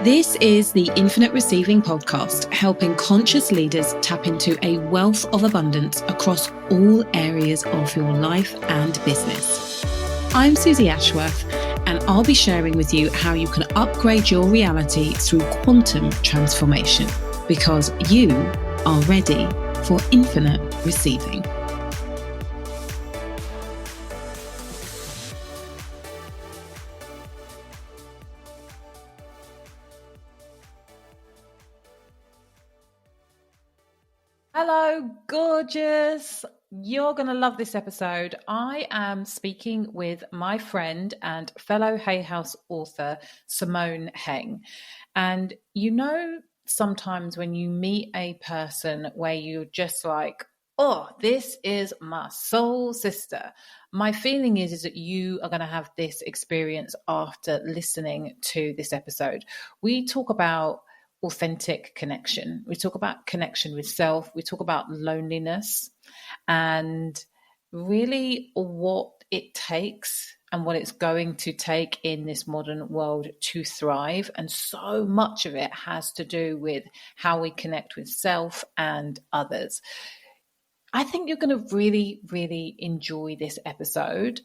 This is the Infinite Receiving podcast, helping conscious leaders tap into a wealth of abundance across all areas of your life and business. I'm Susie Ashworth, and I'll be sharing with you how you can upgrade your reality through quantum transformation, because you are ready for infinite receiving. Hello, gorgeous. You're going to love this episode. I am speaking with my friend and fellow Hay House author, Simone Heng. And you know, sometimes when you meet a person where you're just like, oh, this is my soul sister. My feeling is that you are going to have this experience after listening to this episode. We talk about authentic connection. We talk about connection with self. We talk about loneliness and really what it takes and what it's going to take in this modern world to thrive. And so much of it has to do with how we connect with self and others. I think you're going to really, really enjoy this episode.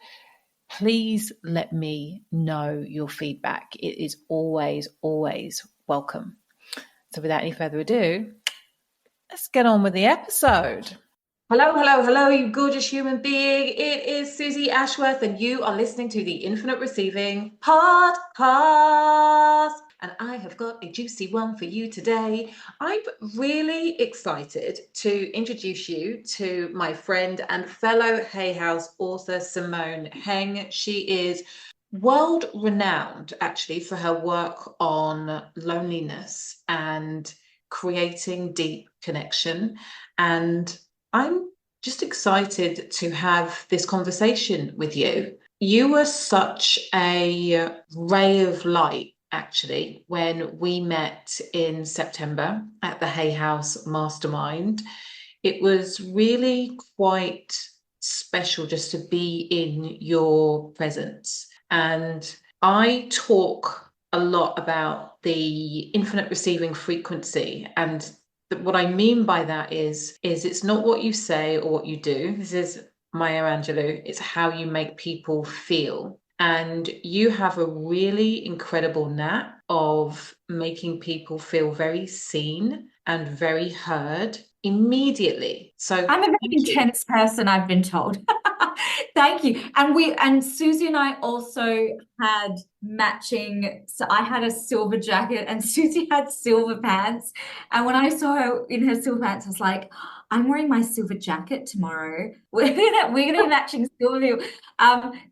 Please let me know your feedback. It is always, always welcome. So without any further ado, let's get on with the episode. Hello, you gorgeous human being. It is Susie Ashworth, and you are listening to the Infinite Receiving podcast. And I have got a juicy one for you today. I'm really excited to introduce you to my friend and fellow Hay House author, Simone Heng. She is world renowned actually for her work on loneliness and creating deep connection. And I'm just excited to have this conversation with you. You were such a ray of light actually when we met in September at the Hay House Mastermind. It was really quite special just to be in your presence. And I talk a lot about the infinite receiving frequency. And what I mean by that is it's not what you say or what you do. This is Maya Angelou. It's how you make people feel. And you have a really incredible knack of making people feel very seen and very heard immediately. So I'm a very intense person, I've been told. Thank you. And Susie and I also had matching. So I had a silver jacket and Susie had silver pants. And when I saw her in her silver pants, I was like, I'm wearing my silver jacket tomorrow. We're gonna be matching silver.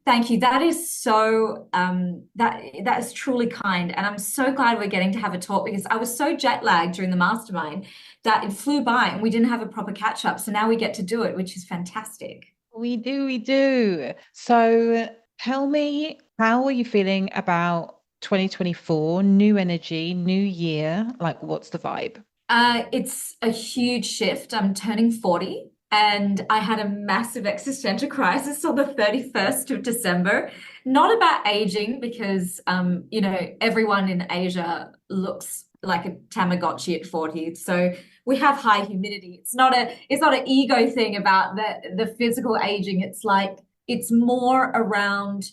Thank you. That is so that is truly kind. And I'm so glad we're getting to have a talk, because I was so jet lagged during the mastermind that it flew by and we didn't have a proper catch up. So now we get to do it, which is fantastic. We do. So tell me, how are you feeling about 2024, new energy, new year? Like, what's the vibe? It's a huge shift. I'm turning 40 and I had a massive existential crisis on the 31st of December. Not about aging, because, everyone in Asia looks like a Tamagotchi at 40. So we have high humidity. It's not an ego thing about the physical aging. It's like, it's more around,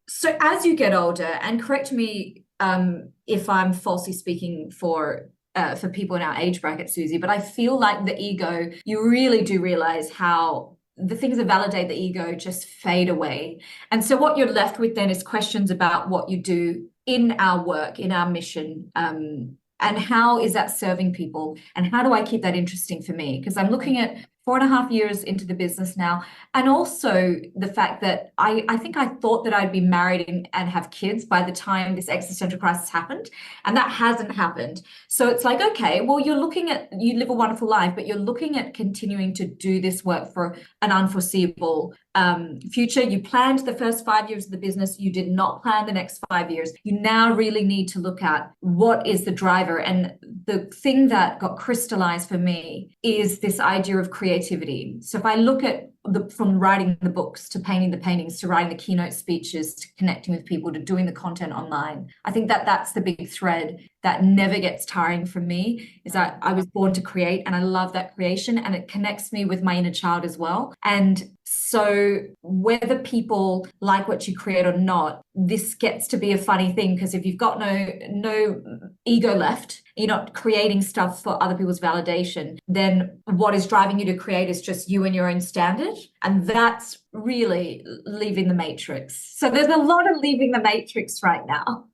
so as you get older, and correct me if I'm falsely speaking for people in our age bracket, Susie, but I feel like the ego, you really do realize how the things that validate the ego just fade away. And so what you're left with then is questions about what you do in our work, in our mission, and how is that serving people? And how do I keep that interesting for me? Because I'm looking at 4.5 years into the business now. And also the fact that I think I thought that I'd be married and have kids by the time this existential crisis happened. And that hasn't happened. So it's like, okay, well, you live a wonderful life, but you're looking at continuing to do this work for an unforeseeable future. You planned the first 5 years of the business. You did not plan the next 5 years. You now really need to look at what is the driver. And the thing that got crystallized for me is this idea of creativity. So if I look at from writing the books to painting the paintings to writing the keynote speeches to connecting with people to doing the content online. I think that that's the big thread that never gets tiring for me, is that I was born to create and I love that creation, and it connects me with my inner child as well. And so whether people like what you create or not, this gets to be a funny thing, because if you've got no ego left, you're not creating stuff for other people's validation, then what is driving you to create is just you and your own standard. And that's really leaving the matrix. So there's a lot of leaving the matrix right now.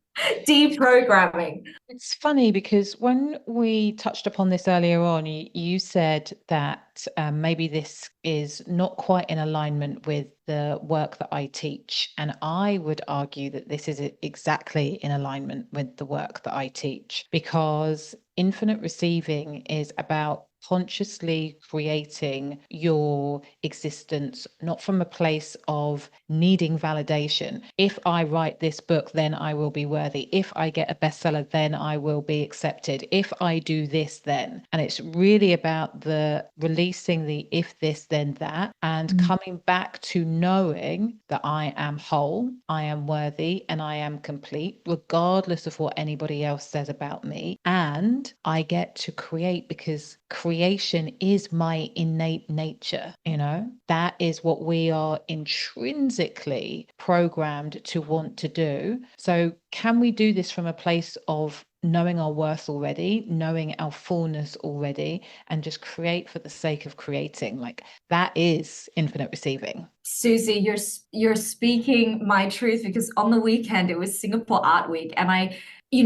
Deprogramming. It's funny because when we touched upon this earlier on, you said that maybe this is not quite in alignment with the work that I teach. And I would argue that this is exactly in alignment with the work that I teach, because infinite receiving is about consciously creating your existence, not from a place of needing validation. If I write this book, then I will be worthy. If I get a bestseller, then I will be accepted. If I do this, then. And it's really about the releasing the if this, then that, and coming back to knowing that I am whole, I am worthy, and I am complete, regardless of what anybody else says about me. And I get to create because creation is my innate nature. That is what we are intrinsically programmed to want to do. So can we do this from a place of knowing our worth already, knowing our fullness already, and just create for the sake of creating? Like, that is infinite receiving. Susie, you're speaking my truth, because on the weekend it was Singapore Art Week, and I'm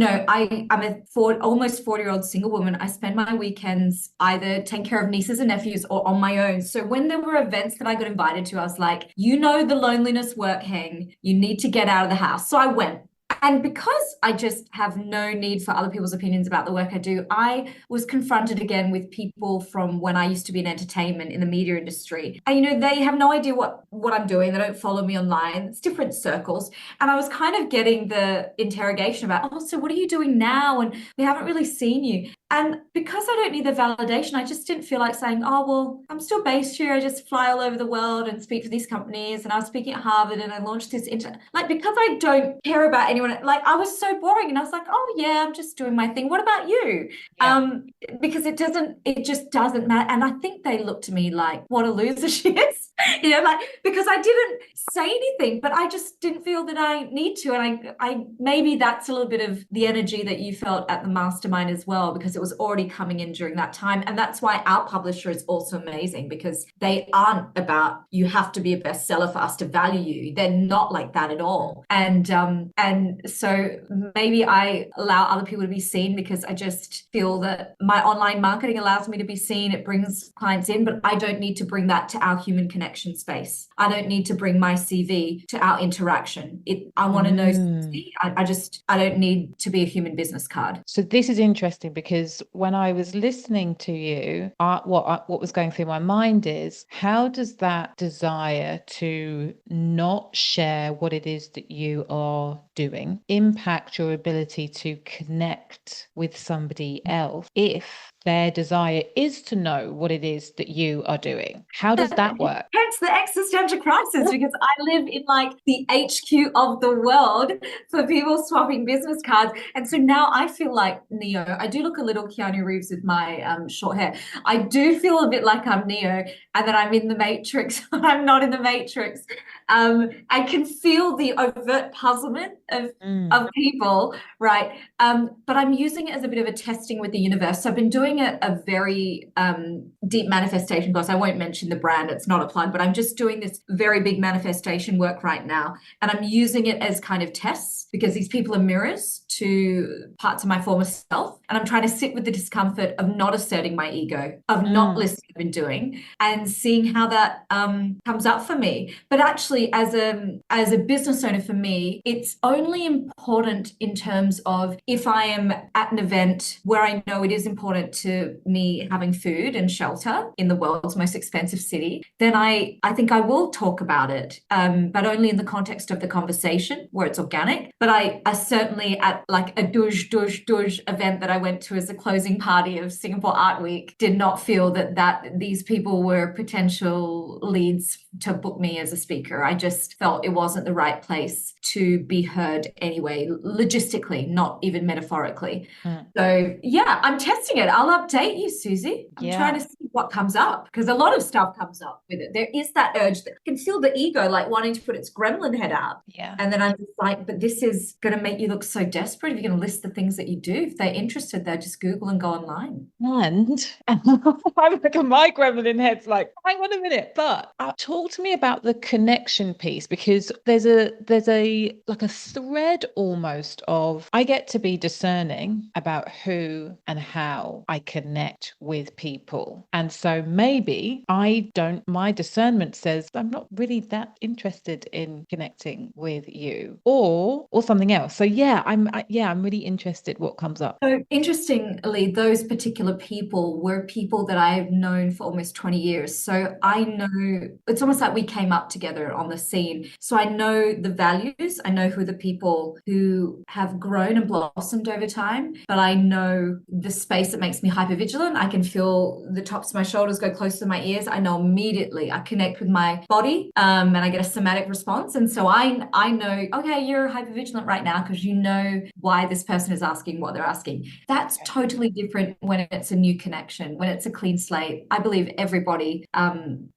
a almost 40-year-old single woman. I spend my weekends either taking care of nieces and nephews or on my own. So when there were events that I got invited to, I was like, the loneliness work, Heng, you need to get out of the house. So I went. And because I just have no need for other people's opinions about the work I do, I was confronted again with people from when I used to be in entertainment in the media industry. And, they have no idea what I'm doing. They don't follow me online. It's different circles. And I was kind of getting the interrogation about, oh, so what are you doing now? And we haven't really seen you. And because I don't need the validation, I just didn't feel like saying, oh, well, I'm still based here. I just fly all over the world and speak for these companies. And I was speaking at Harvard and I launched this because I don't care about anyone. Like, I was so boring, and I was like, oh yeah, I'm just doing my thing. What about you? Yeah. Because it just doesn't matter. And I think they looked to me like, what a loser she is. Because I didn't say anything, but I just didn't feel that I need to. And I maybe that's a little bit of the energy that you felt at the mastermind as well, because it was already coming in during that time. And that's why our publisher is also amazing, because they aren't about, you have to be a bestseller for us to value you. They're not like that at all. And so maybe I allow other people to be seen because I just feel that my online marketing allows me to be seen. It brings clients in, but I don't need to bring that to our human connection space. I don't need to bring my CV to our interaction. I want to know. I don't need to be a human business card. So this is interesting, because when I was listening to you, what was going through my mind is, how does that desire to not share what it is that you are doing impact your ability to connect with somebody else if their desire is to know what it is that you are doing? How does that work? Hence the existential crisis, because I live in like the HQ of the world for people swapping business cards. And so now I feel like Neo. I do look a little Keanu Reeves with my short hair. I do feel a bit like I'm Neo and that I'm in the Matrix. I'm not in the Matrix. I can feel the overt puzzlement of people, right? But I'm using it as a bit of a testing with the universe. So I've been doing a very deep manifestation course. I won't mention the brand, it's not a plug, but I'm just doing this very big manifestation work right now. And I'm using it as kind of tests, because these people are mirrors to parts of my former self. And I'm trying to sit with the discomfort of not asserting my ego, of not listening to what I've been doing, and seeing how that comes up for me. But actually, as a business owner, for me, it's only only important in terms of if I am at an event where I know it is important to me having food and shelter in the world's most expensive city, then I think I will talk about it, but only in the context of the conversation where it's organic. But I certainly at like a douche event that I went to as a closing party of Singapore Art Week did not feel that these people were potential leads to book me as a speaker. I just felt it wasn't the right place to be heard anyway, logistically, not even metaphorically. So yeah, I'm testing it. I'll update you, Susie. I'm trying to Yeah. see what comes up because a lot of stuff comes up with it. There is that urge that can feel the ego like wanting to put its gremlin head out. Yeah. And then I'm just like, but this is going to make you look so desperate if you're going to list the things that you do. If they're interested, they'll just Google and go online. And I'm like, my gremlin head's like, hang on a minute. But talk to me about the connection piece, because there's a like a thread almost of I get to be discerning about who and how I connect with people. And so maybe my discernment says I'm not really that interested in connecting with you or something else. So yeah, I'm really interested what comes up. So interestingly, those particular people were people that I've known for almost 20 years. So I know it's almost like we came up together on the scene. So I know the values, I know who the people who have grown and blossomed over time, but I know the space that makes me hypervigilant. I can feel the tops of my shoulders go close to my ears. I know immediately. I connect with my body, and I get a somatic response. And so I know, okay, you're hypervigilant right now because you know why this person is asking what they're asking. That's totally different when it's a new connection, when it's a clean slate. I believe everybody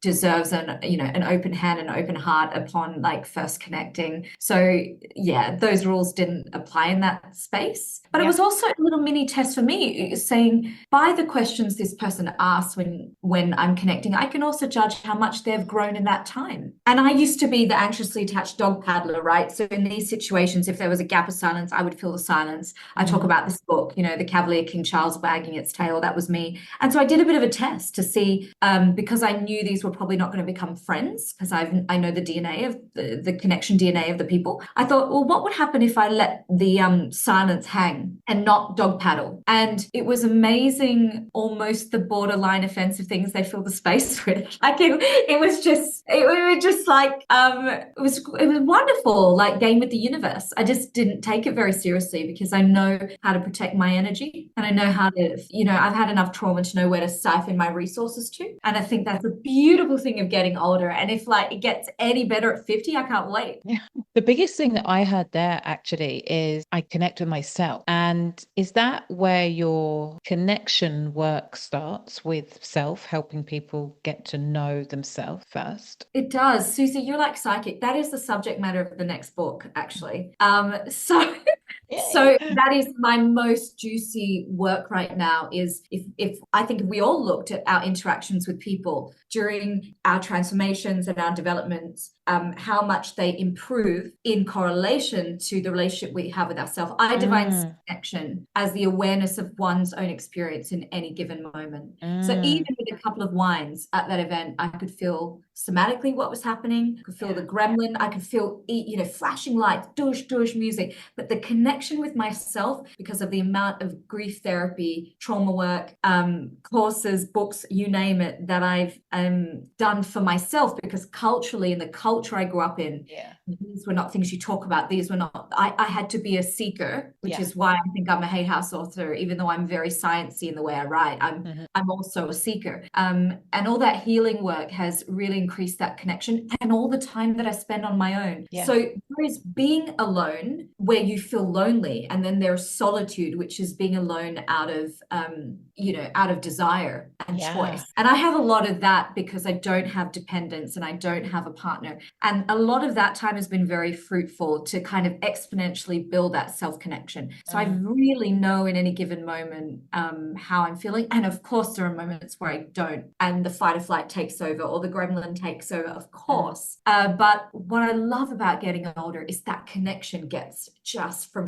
deserves an open hand and open heart upon like first connecting. So yeah, those rules didn't apply in that space. But it was also a little mini test for me, saying by the questions this person asks when I'm connecting, I can also judge how much they've grown in that time. And I used to be the anxiously attached dog paddler, right? So in these situations, if there was a gap of silence, I would fill the silence. I talk about this book, The Cavalier King Charles wagging its tail. That was me. And so I did a bit of a test to see, because I knew these were probably not going to become friends, because I know the DNA of the connection DNA of the people. I thought, well, what would happen if I let the silence hang and not dog paddle? And it was amazing, almost the borderline offensive things they fill the space with. Like it was just like it was wonderful, like game with the universe. I just didn't take it very seriously because I know how to protect my energy and I know how to, I've had enough trauma to know where to siphon my resources to. And I think that's a beautiful thing of getting older. And if like it gets any better at 50, I can't wait. Yeah. The biggest thing that I heard there actually is I connect with myself. And is that where your connection work starts, with self, helping people get to know themselves first? It does. Susie, you're like psychic. That is the subject matter of the next book, actually. So Yay. so that is my most juicy work right now is if I think if we all looked at our interactions with people during our transformations and our developments, how much they improve in correlation to the relationship we have with ourselves. I define connection as the awareness of one's own experience in any given moment. So even with a couple of wines at that event, I could feel somatically what was happening. I could feel the gremlin. I could feel, flashing lights, douche music. But the connection with myself, because of the amount of grief therapy, trauma work, courses, books, you name it, that I've done for myself, because culturally in the culture I grew up in, these were not things you talk about. These were not, I had to be a seeker, which is why I think I'm a Hay House author, even though I'm very sciencey in the way I write. I'm also a seeker. And all that healing work has really increased that connection and all the time that I spend on my own. So there is being alone where you feel lonely, and then there's solitude, which is being alone out of out of desire and choice. And I have a lot of that because I don't have dependence and I don't have a partner. And a lot of that time has been very fruitful to kind of exponentially build that self-connection. So I really know in any given moment how I'm feeling. And of course, there are moments where I don't, and the fight or flight takes over or the gremlin takes over, of course. But what I love about getting older is that connection gets just from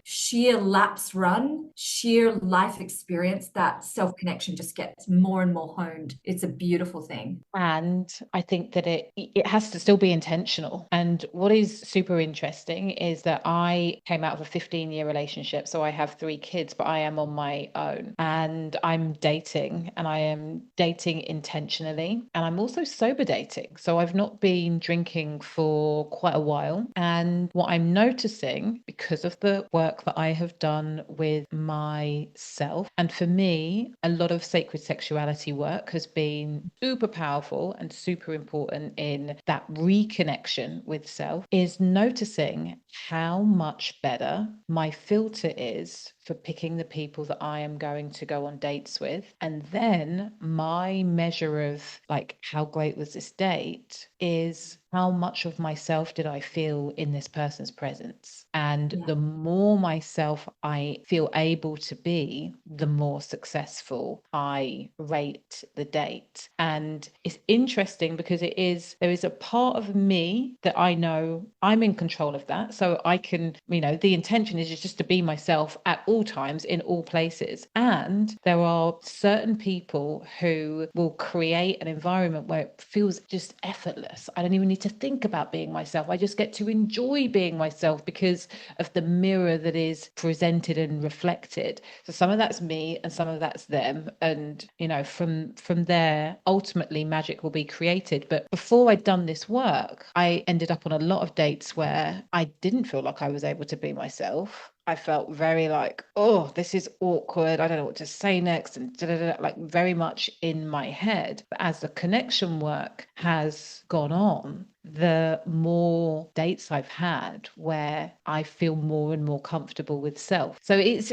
sheer laps run, sheer life experience, that self-connection just gets more and more honed. It's a beautiful thing. And I think that it has to still be intentional. And what is super interesting is that I came out of a 15-year relationship. So I have 3 kids, but I am on my own and I'm dating, and I am dating intentionally. And I'm also sober dating. So I've not been drinking for quite a while. And what I'm noticing, because of the work that I have done with myself, and for me, a lot of sacred sexuality work has been super powerful and super important in that reconnection with self, is noticing how much better my filter is for picking the people that I am going to go on dates with. And then my measure of like, how great was this date is how much of myself did I feel in this person's presence? And Yeah. the more myself I feel able to be, the more successful I rate the date. And it's interesting because there is a part of me that I know I'm in control of that. So I can, the intention is just to be myself at all times in all places. And there are certain people who will create an environment where it feels just effortless. I don't even need to think about being myself. I just get to enjoy being myself because of the mirror that is presented and reflected. So some of that's me and some of that's them. And, from there, ultimately magic will be created. But before I'd done this work, I ended up on a lot of dates where I didn't feel like I was able to be myself. I felt very like, oh, this is awkward. I don't know what to say next, and like very much in my head. But as the connection work has gone on, the more dates I've had where I feel more and more comfortable with self. So it's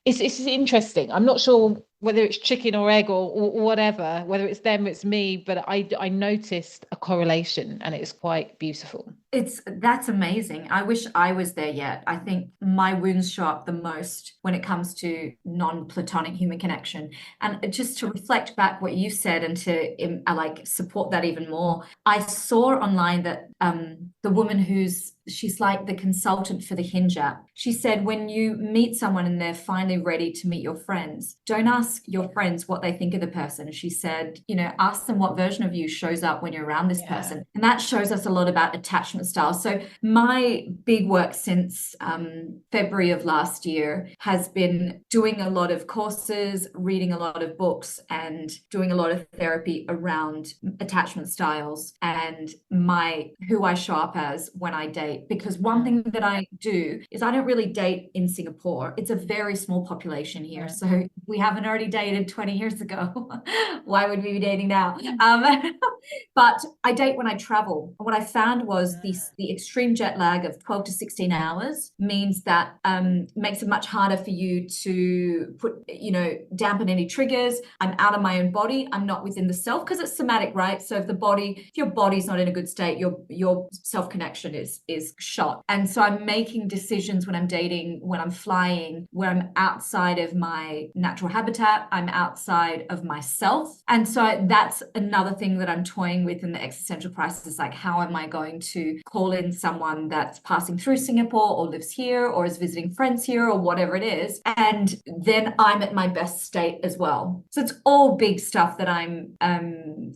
interesting. I'm not sure whether it's chicken or egg or whatever, whether it's them, it's me, but I noticed a correlation and it's quite beautiful. That's amazing. I wish I was there yet. I think my wounds show up the most when it comes to non-platonic human connection. And just to reflect back what you said and to like support that even more, I saw online that the woman she's like the consultant for the Hinge app. She said when you meet someone and they're finally ready to meet your friends, don't ask your friends what they think of the person. She said, ask them what version of you shows up when you're around this Yeah. person. And that shows us a lot about attachment style. So my big work since February of last year has been doing a lot of courses, reading a lot of books, and doing a lot of therapy around attachment styles and who I show up as when I date. Because one thing that I do is I don't really date in Singapore. It's a very small population here. Right. So we haven't already dated 20 years ago. Why would we be dating now? But I date when I travel. What I found was the extreme jet lag of 12 to 16 hours means that makes it much harder for you to dampen any triggers. I'm out of my own body. I'm not within the self because it's somatic, right? So if your body's not in a good state, your self connection is shot. And so I'm making decisions when I'm dating, when I'm flying, where I'm outside of my natural habitat, I'm outside of myself. And so that's another thing that I'm toying with in the existential crisis, like how am I going to call in someone that's passing through Singapore or lives here or is visiting friends here or whatever it is, and then I'm at my best state as well. So it's all big stuff that I'm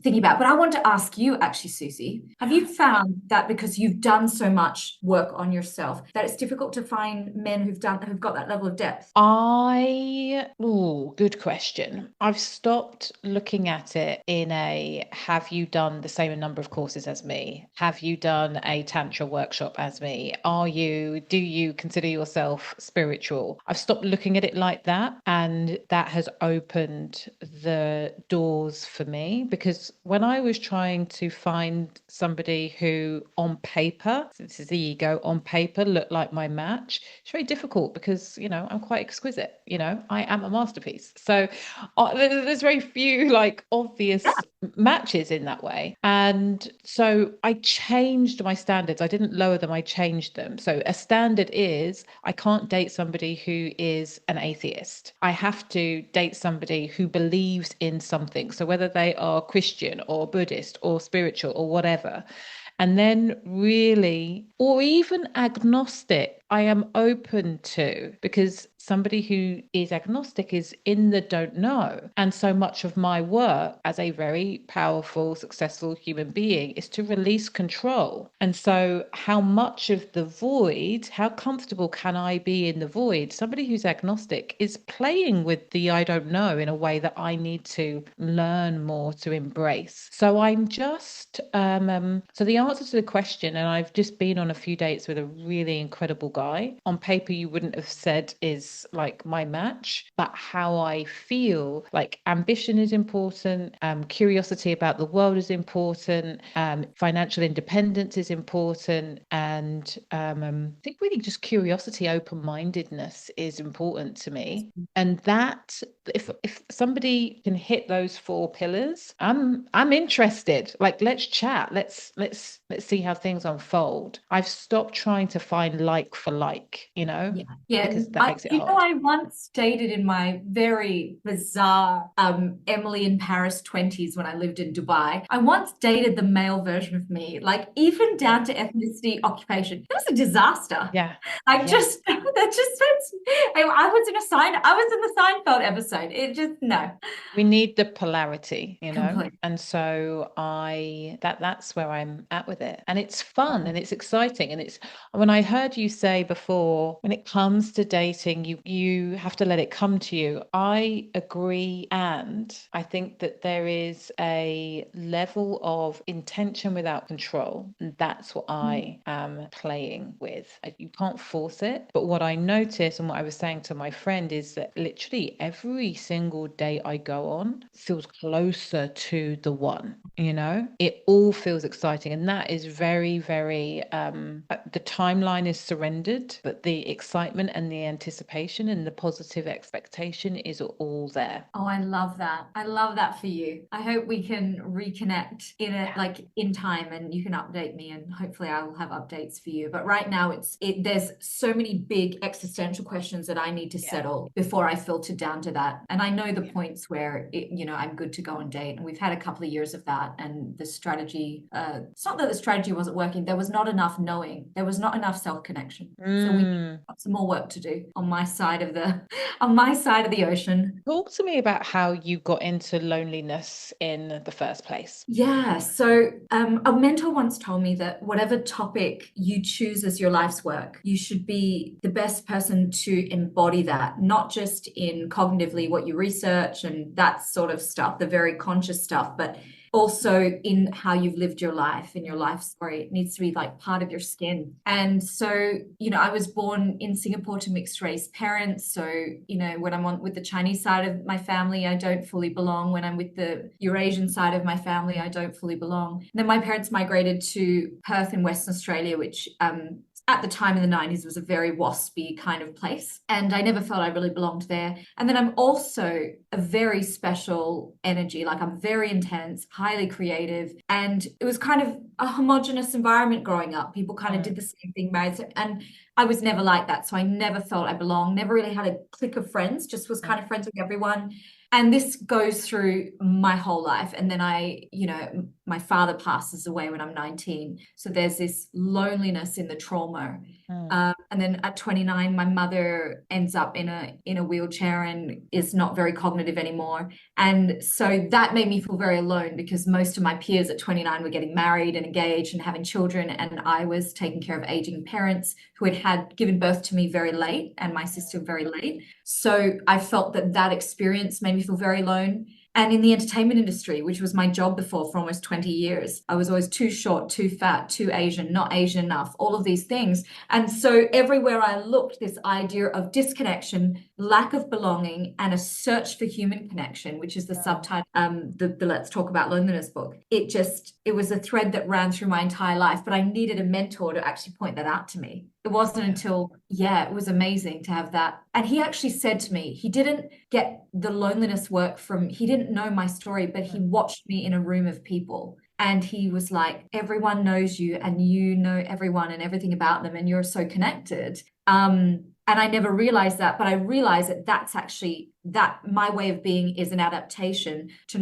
thinking about. But I want to ask you actually, Susie, have you found that because you've done so much work on yourself that it's difficult to find men who've got that level of depth? Good question. I've stopped looking at it in a, have you done the same number of courses as me? Have you done a tantra workshop as me? Do you consider yourself spiritual? I've stopped looking at it like that. And that has opened the doors for me, because when I was trying to find somebody who on paper, this is the ego, on paper looked like my match, it's very difficult because, I'm quite exquisite, I am a masterpiece. So there's very few like obvious matches in that way. And so I changed my standards. I didn't lower them, I changed them. So a standard is I can't date somebody who is an atheist. I have to date somebody who believes in something. So whether they are Christian or Buddhist or spiritual or whatever. And then really, or even agnostic, I am open to, because somebody who is agnostic is in the don't know. And so much of my work as a very powerful, successful human being is to release control. And so, how much of the void, how comfortable can I be in the void? Somebody who's agnostic is playing with the I don't know in a way that I need to learn more to embrace. So, I'm just, so the answer to the question, and I've just been on a few dates with a really incredible guy. On paper, you wouldn't have said is like my match, but how I feel, like ambition is important, curiosity about the world is important, financial independence is important, and I think really just curiosity, open-mindedness is important to me. And that, if somebody can hit those four pillars, I'm interested. Like, let's chat. Let's see how things unfold. I've stopped trying to find like for like, Yeah. Yeah. because And that makes it you know, hard. I once dated in my very bizarre Emily in Paris 20s when I lived in Dubai. I once dated the male version of me, like even Yeah. down to ethnicity, occupation. It was a disaster. Yeah. Like Yeah. just that just I was in I was in the Seinfeld episode. It just no. We need the polarity, Complete. and so that's where I'm at with it. And it's fun and it's exciting. And it's, when I heard you say before, when it comes to dating, you have to let it come to you. I agree. And I think that there is a level of intention without control. And that's what I am playing with. You can't force it. But what I notice, and what I was saying to my friend, is that literally every single day I go on feels closer to the one. It all feels exciting, and that is very, very the timeline is surrendered, but the excitement and the anticipation and the positive expectation is all there. Oh, I love that. I love that for you. I hope we can reconnect in it Yeah. like in time and you can update me and hopefully I will have updates for you. But right now there's so many big existential questions that I need to Yeah. settle before I filter down to that. And I know the Yeah. points where I'm good to go on date. And we've had a couple of years of that. And the strategy, it's not that the strategy wasn't working. There was not enough knowing. There was not enough self-connection. So we Mm. got some more work to do on my side of the on my side of the ocean. Talk to me about how you got into loneliness in the first place. Yeah, so a mentor once told me that whatever topic you choose as your life's work, you should be the best person to embody that, not just in cognitively what you research and that sort of stuff, the very conscious stuff, but also in how you've lived your life, in your Mm. life story. It needs to be like part of your skin. And so, I was born in Singapore to mixed race parents. So, when I'm on with the Chinese side of my family, I don't fully belong. When I'm with the Eurasian side of my family, I don't fully belong. And then my parents migrated to Perth in Western Australia, which at the time in the 90s was a very waspy kind of place. And I never felt I really belonged there. And then I'm also a very special energy. Like I'm very intense, highly creative. And it was kind of a homogenous environment growing up. People kind of Mm. did the same thing, married. And I was never like that. So I never felt I belonged, never really had a clique of friends, just was kind of friends with everyone. And this goes through my whole life. And then my father passes away when I'm 19. So there's this loneliness in the trauma. Mm. And then at 29, my mother ends up in a wheelchair and is not very cognitive anymore. And so that made me feel very alone because most of my peers at 29 were getting married and engaged and having children. And I was taking care of aging parents who had given birth to me very late and my sister very late. So I felt that experience made me feel very alone. And in the entertainment industry, which was my job before for almost 20 years, I was always too short, too fat, too Asian, not Asian enough, all of these things. And so everywhere I looked, this idea of disconnection, lack of belonging, and a search for human connection, which is the Mm. subtitle, the Let's Talk About Loneliness book. It was a thread that ran through my entire life, but I needed a mentor to actually point that out to me. It wasn't Yeah. until, it was amazing to have that. And he actually said to me, he didn't get the loneliness work he didn't know my story, but he Mm. watched me in a room of people. And he was like, everyone knows you and you know everyone and everything about them and you're so connected. And I never realized that, but I realized that that's actually that my way of being is an adaptation to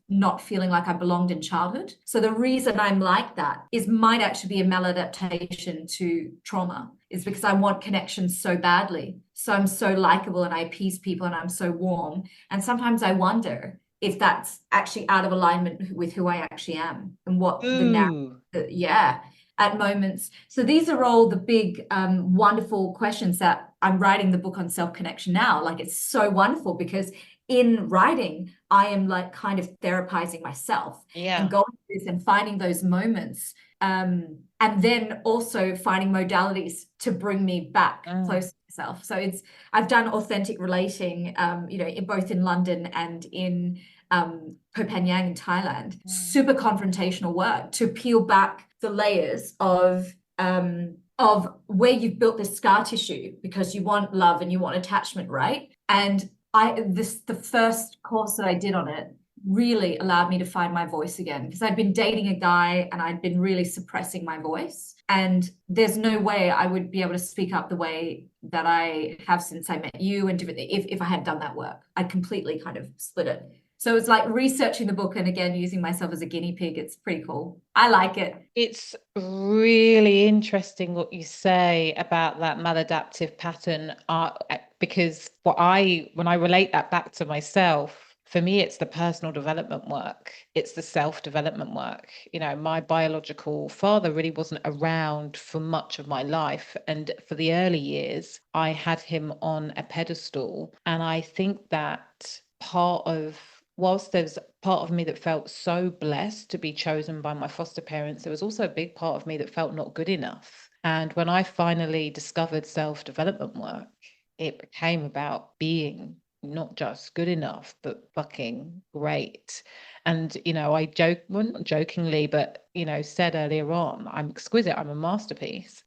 not feeling like I belonged in childhood. So the reason I'm like that is might actually be a maladaptation to trauma, is because I want connection so badly. So I'm so likable and I appease people and I'm so warm. And sometimes I wonder if that's actually out of alignment with who I actually am and what the now, Ooh. yeah, at moments. So these are all the big, wonderful questions that I'm writing the book on self-connection now. Like it's so wonderful because in writing, I am like kind of therapizing myself and Yeah. going through this and finding those moments. And then also finding modalities to bring me back Mm. close to myself. So I've done authentic relating, in both in London and in Koh Phangan in Thailand. Mm. Super confrontational work to peel back the layers of where you've built this scar tissue because you want love and you want attachment, right? And the first course that I did on it really allowed me to find my voice again because I'd been dating a guy and I'd been really suppressing my voice. And there's no way I would be able to speak up the way that I have since I met you and different if I had done that work. I'd completely kind of split it. So it's like researching the book and again using myself as a guinea pig. It's pretty cool. I like it. It's really interesting what you say about that maladaptive pattern, because when I relate that back to myself, for me, it's the personal development work. It's the self-development work. My biological father really wasn't around for much of my life. And for the early years, I had him on a pedestal. And I think that whilst there's part of me that felt so blessed to be chosen by my foster parents, there was also a big part of me that felt not good enough. And when I finally discovered self-development work, it became about being not just good enough, but fucking great. And, I joke, well, not jokingly, but, said earlier on, I'm exquisite, I'm a masterpiece.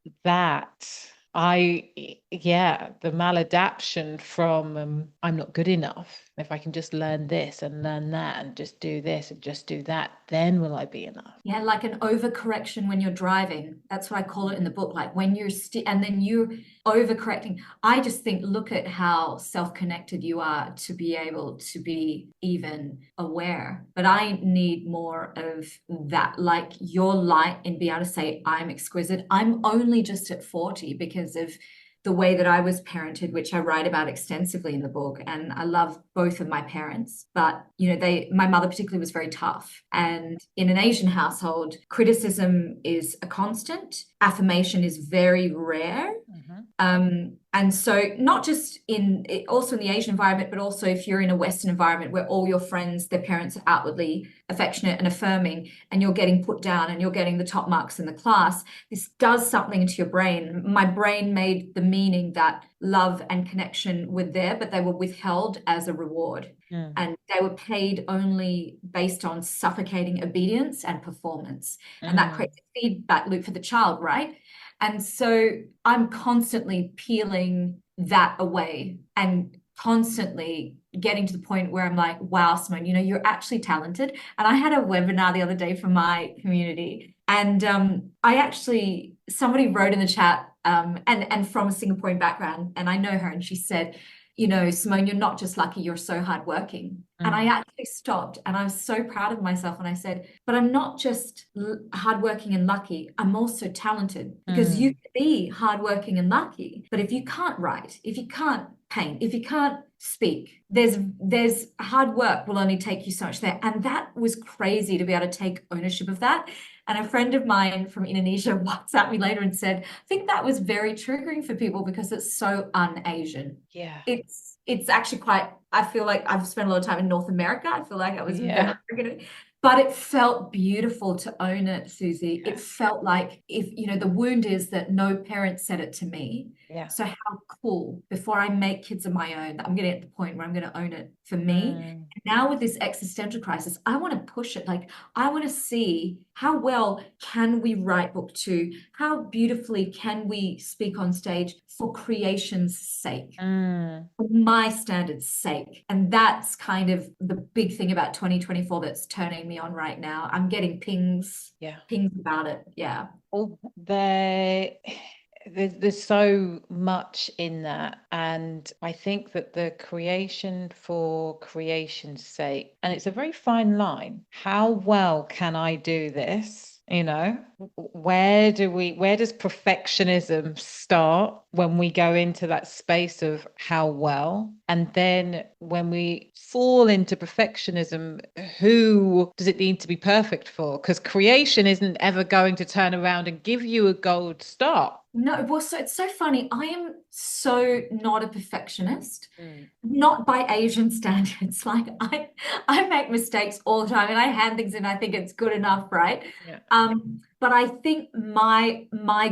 The maladaption from I'm not good enough. If I can just learn this and learn that and just do this and just do that, then will I be enough? Yeah, like an overcorrection when you're driving. That's what I call it in the book. Like when and then you overcorrecting. I just think, look at how self-connected you are to be able to be even aware. But I need more of that, like your light and be able to say, I'm exquisite. I'm only just at 40 because of the way that I was parented, which I write about extensively in the book. And I love both of my parents, but my mother particularly was very tough. And in an Asian household, criticism is a constant, affirmation is very rare. Mhm. And so not just also in the Asian environment, but also if you're in a Western environment where all your friends, their parents are outwardly affectionate and affirming, and you're getting put down and you're getting the top marks in the class, this does something to your brain. My brain made the meaning that love and connection were there, but they were withheld as a reward. Mm. And they were paid only based on suffocating obedience and performance. And that Mm. creates a feedback loop for the child, right? And so I'm constantly peeling that away and constantly getting to the point where I'm like, wow, Simone, you're actually talented. And I had a webinar the other day for my community. And somebody wrote in the chat, and from a Singaporean background, and I know her, and she said, Simone, you're not just lucky, you're so hardworking. And I Mm. actually stopped and I was so proud of myself. And I said, but I'm not just hardworking and lucky, I'm also talented because you Mm. can be hardworking and lucky. But if you can't write, if you can't paint, if you can't speak, there's hard work will only take you so much there. And that was crazy to be able to take ownership of that. And a friend of mine from Indonesia WhatsApped me later and said, I think that was very triggering for people because it's so un-Asian. Yeah. It's actually quite, I feel like I've spent a lot of time in North America. I feel like I was very Yeah. triggered, but it felt beautiful to own it, Susie. Yeah. It felt like if, the wound is that no parent said it to me. Yeah. So how cool before I make kids of my own that I'm getting at the point where I'm going to own it for me. Mm. Now with this existential crisis, I want to push it. Like I want to see how well can we write book two? How beautifully can we speak on stage for creation's sake? Mm. For my standards' sake. And that's kind of the big thing about 2024 that's turning me on right now. I'm getting Yeah. pings about it. Yeah. Oh, they there's so much in that. And I think that the creation for creation's sake, and it's a very fine line. How well can I do this? You know, where does perfectionism start when we go into that space of how well? And then when we fall into perfectionism, who does it need to be perfect for? Because creation isn't ever going to turn around and give you a gold star. No, well, so it's so funny. I am so not a perfectionist, Mm. not by Asian standards. Like I make mistakes all the time and I hand things in, I think it's good enough, right? Yeah. But I think my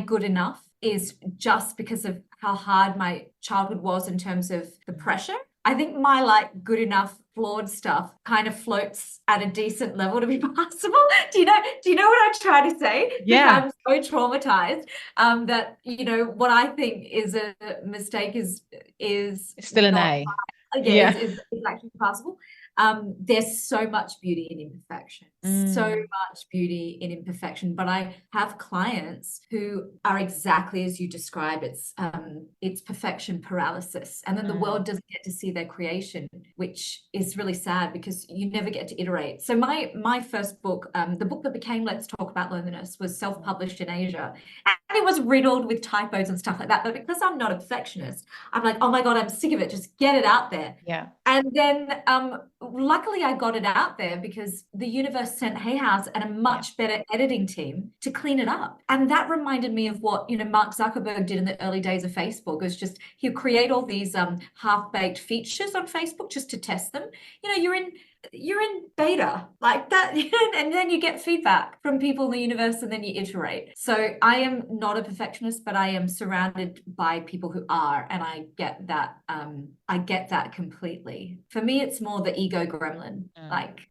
good enough is just because of how hard my childhood was in terms of the pressure. I think my like good enough flawed stuff kind of floats at a decent level to be passable. Do you know what I'm trying to say? Because Yeah. I'm so traumatized that what I think is a mistake is It's still an not A. yeah Yeah. is actually possible. There's so much beauty in imperfection, so Mm, much beauty in imperfection. But I have clients who are exactly as you describe. It's perfection paralysis, and then the mm, world doesn't get to see their creation, which is really sad because you never get to iterate. So my first book, the book that became Let's Talk About Loneliness, was self-published in Asia, and it was riddled with typos and stuff like that. But because I'm not a perfectionist, I'm like, oh my God, I'm sick of it. Just get it out there. yeah. And then luckily I got it out there because the universe sent Hay House and a Yeah. much better editing team to clean it up. And that reminded me of what, Mark Zuckerberg did in the early days of Facebook. It was just he'd create all these half-baked features on Facebook just to test them. You're in beta like that, and then you get feedback from people in the universe and then you iterate. So I am not a perfectionist, but I am surrounded by people who are, and I get that completely. For me, it's more the ego gremlin. Mm. Like,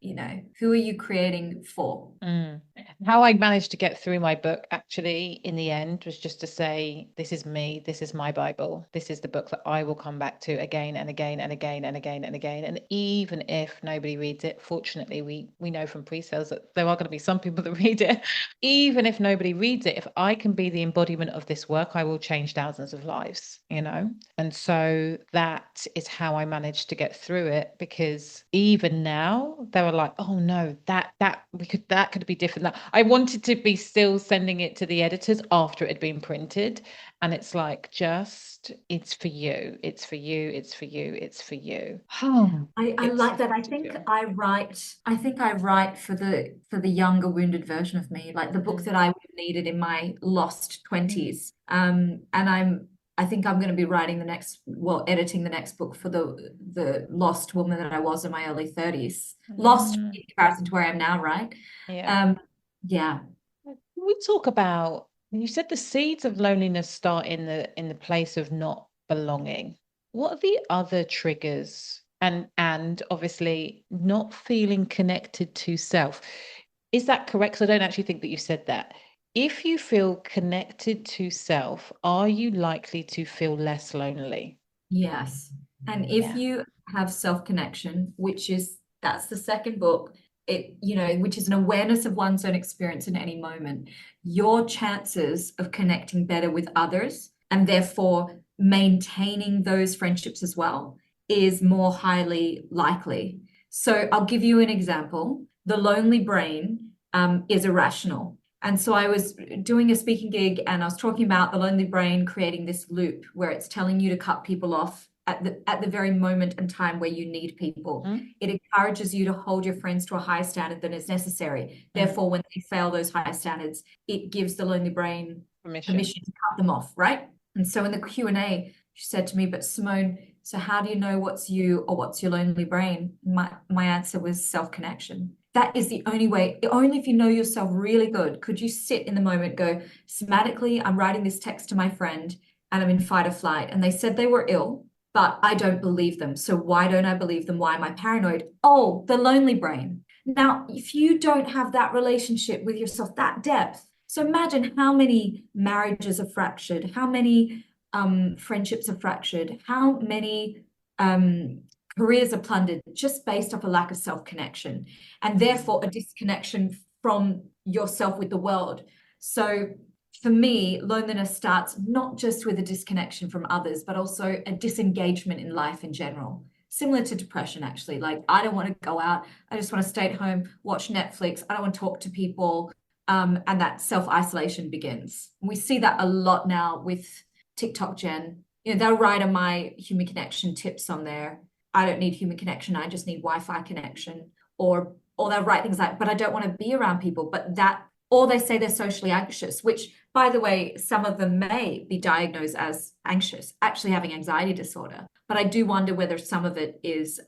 who are you creating for? Mm. How I managed to get through my book actually in the end was just to say, this is me, this is my Bible, this is the book that I will come back to again and again and again and again and again. And even if nobody reads it, fortunately, we know from pre-sales that there are going to be some people that read it. Even if nobody reads it, if I can be the embodiment of this work, I will change thousands of lives, you know? And so that is how I managed to get through it, because even now they were like, oh no, that could be different. That I wanted to be still sending it to the editors after it had been printed. And it's like, just it's for you. It's for you. It's for you. It's for you. Oh, I it's like that. I think beautiful. I write for the younger wounded version of me, like the book Mm, that I would have needed in my lost 20s. And I think I'm going to be editing the next book for the lost woman that I was in my early 30s. Lost mm, in comparison to where I am now, right? yeah. Um, yeah. We talk about, you said the seeds of loneliness start in the place of not belonging. What are the other triggers? And obviously not feeling connected to self. Is that correct? 'Cause I don't actually think that you said that. If you feel connected to self, are you likely to feel less lonely? Yes. And if Yeah. you have self-connection, that's the second book, which is an awareness of one's own experience in any moment, your chances of connecting better with others and therefore maintaining those friendships as well is more highly likely. So I'll give you an example. The lonely brain is irrational. And so I was doing a speaking gig and I was talking about the lonely brain creating this loop where it's telling you to cut people off at the very moment and time where you need people. Mm, It encourages you to hold your friends to a higher standard than is necessary. mm. Therefore, when they fail those higher standards, it gives the lonely brain Permission. permission to cut them off, right? And so in the Q&A, she said to me, but Simone, so how do you know what's you or what's your lonely brain? My answer was self-connection. That is the only way. Only if you know yourself really good could you sit in the moment, go, somatically, I'm writing this text to my friend and I'm in fight or flight. And they said they were ill, but I don't believe them. So why don't I believe them? Why am I paranoid? Oh, the lonely brain. Now, if you don't have that relationship with yourself, that depth, so imagine how many marriages are fractured, how many friendships are fractured, how many um, careers are plundered just based off a lack of self-connection and Mm, therefore a disconnection from yourself with the world. So for me, loneliness starts not just with a disconnection from others, but also a disengagement in life in general. Similar to depression, actually. Like, I don't want to go out. I just want to stay at home, watch Netflix. I don't want to talk to people. And that self-isolation begins. We see that a lot now with TikTok Gen. You know, they'll write on my human connection tips on there. I don't need human connection. I just need Wi-Fi connection. Or they'll write things like, but I don't want to be around people. But that, or they say they're socially anxious, which, by the way, some of them may be diagnosed as anxious, actually having anxiety disorder. But I do wonder whether some of it is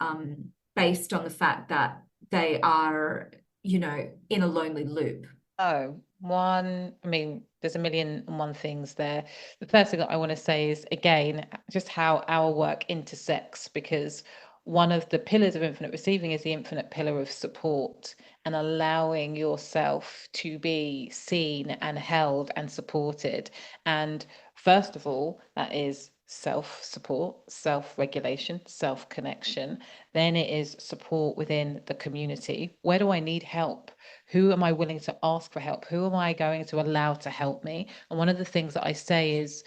based on the fact that they are, in a lonely loop. Oh, I mean, there's a million and one things there. The first thing that I want to say is, again, just how our work intersects, because one of the pillars of infinite receiving is the infinite pillar of support and allowing yourself to be seen and held and supported. And first of all, that is self-support, self-regulation, self-connection. Then it is support within the community. Where do I need help? Who am I willing to ask for help? Who am I going to allow to help me? And one of the things that I say is,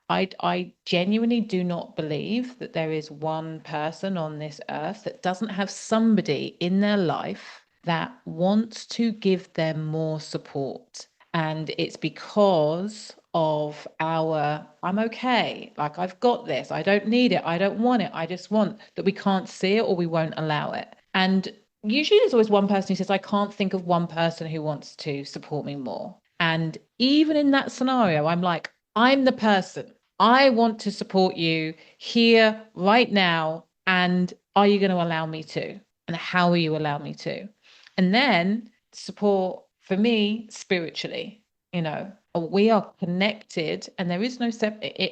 I genuinely do not believe that there is one person on this earth that doesn't have somebody in their life that wants to give them more support. And it's because of I'm okay, like I've got this, I don't need it, I don't want it, I just want that we can't see it or we won't allow it. And usually there's always one person who says, I can't think of one person who wants to support me more. And even in that scenario, I'm like, I'm the person. I want to support you here, right now. And are you going to allow me to? And how will you allow me to? And then support for me spiritually, we are connected and there is no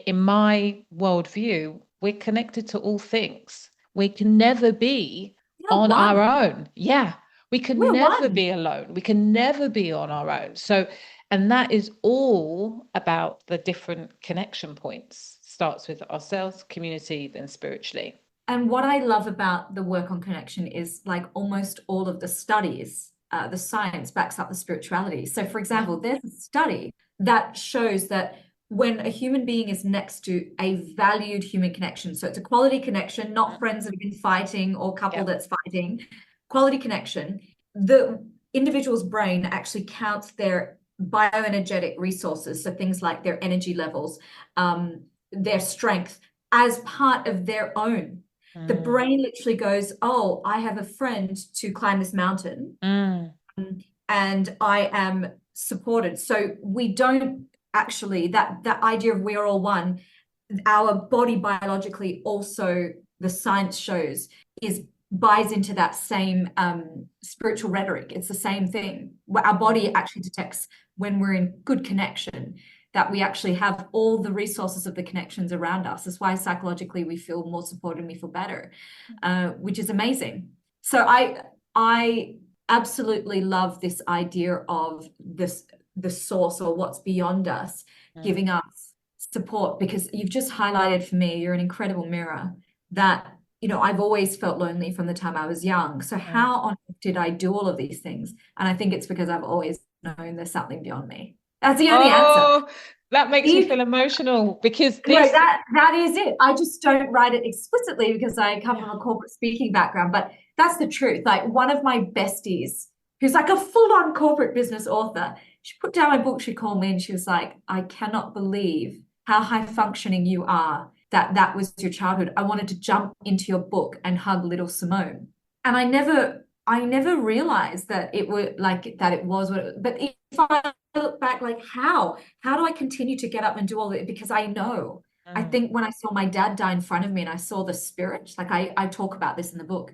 in my worldview, we're connected to all things. We can never be You're on our one. own. Yeah. We can We're never one. be alone. We can never be on our own. So, and that is all about the different connection points. Starts with ourselves, community, then spiritually. And what I love about the work on connection is like almost all of the studies, the science backs up the spirituality. So, for Yeah. example, there's a study that shows that when a human being is next to a valued human connection, so it's a quality connection, not friends that have been fighting or couple Yeah. that's fighting, quality connection, the individual's brain actually counts their bioenergetic resources, so things like their energy levels, their strength, as part of their own. The Mm, brain literally goes, oh, I have a friend to climb this mountain mm, and I am supported. So we don't actually, that idea of we're all one, our body biologically also, the science shows, is buys into that same spiritual rhetoric. It's the same thing. Our body actually detects when we're in good connection, that we actually have all the resources of the connections around us. That's why psychologically we feel more supported and we feel better, which is amazing. So I absolutely love this idea of the source or what's beyond us mm, giving us support, because you've just highlighted for me, you're an incredible mirror that, I've always felt lonely from the time I was young. So mm. how on earth did I do all of these things? And I think it's because I've always known there's something beyond me. That's the only answer. Oh, that makes me If feel emotional because no, this, that is it. I just don't write it explicitly because I come yeah. from a corporate speaking background, but that's the truth. Like, one of my besties, who's like a full-on corporate business author, she put down my book, she called me and she was like, I cannot believe how high functioning you are, that was your childhood. I wanted to jump into your book and hug little Simone. And I never realized that it would like that it was what it, but if I look back, like, how do I continue to get up and do all that? Because I Mm, think when I saw my dad die in front of me and I saw the spirit, like I talk about this in the book,